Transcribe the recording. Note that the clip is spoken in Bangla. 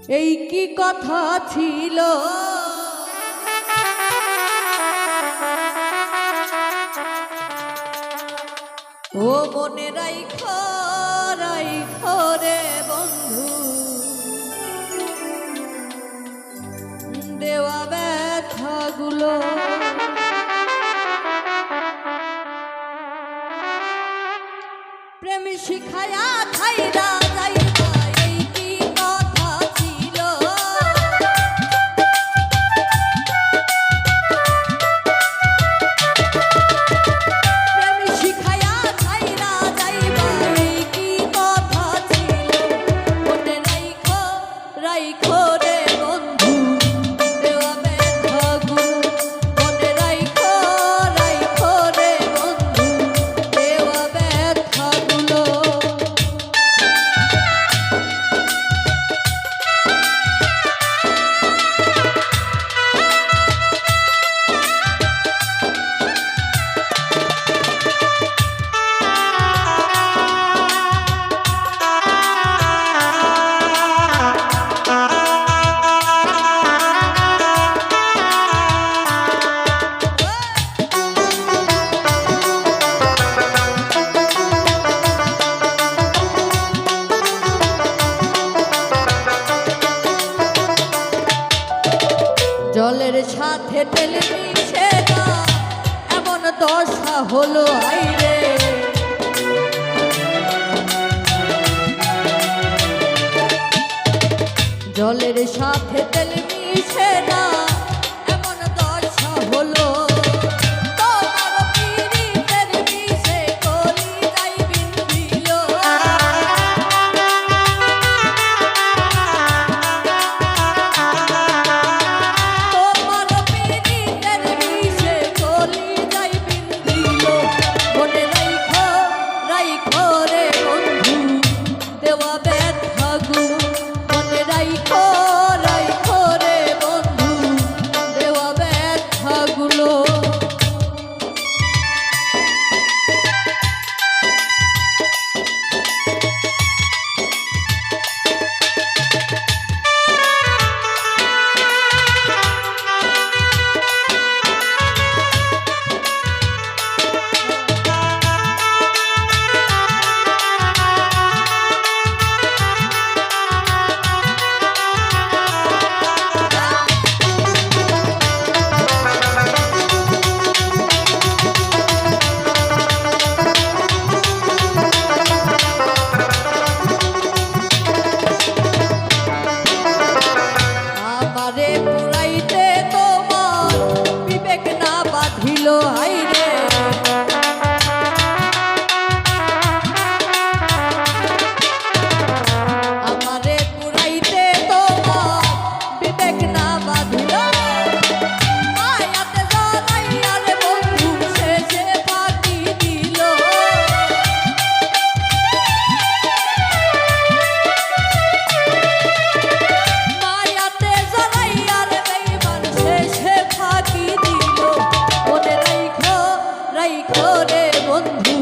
এই কি কথা ছিল ও মনে রাইখো রাইখো রে বন্ধু দেওয়া ব্যথাগুলো প্রেম শিখায়া থাইরা যাইবা এই কি কথা ছিল প্রেম শিখায়া থাইরা যাইবা এই কি কথা ছিল মনে রাইখো রাইখো রে বন্ধু দেওয়া ব্যথাগুলো মনে রাইখো রাইখো রে বন্ধু দেওয়া ব্যথাগুলো জলের সাথে তেল মিশে না এমন দশা হলো আইরে জলের সাথে তেল মিশে না এমন দশা হলো তোমার পীড়িতের বিষে কলিজায় বিন্ধিল তোমার পীড়িতের বিষে কলিজায় বিন্ধিল মনে রাইখো রাইখো রে বন্ধু দেওয়া ব্যথাগুলো মনে রাইখো রাইখো রে বন্ধু দেওয়া ব্যথাগুলো আমারে পুরাইতে তোমার বিবেক না বাঁধিল হাইরে আমারে পুরাইতে তোমার বিবেক না বাঁধিল মায়াতে জড়াইয়া রে বন্ধু শেষে ফাঁকি দিল মায়াতে জড়াইয়া রে বেঈমান শেষে ফাঁকি দিল মনে রাইখো রাইখো রে বন্ধু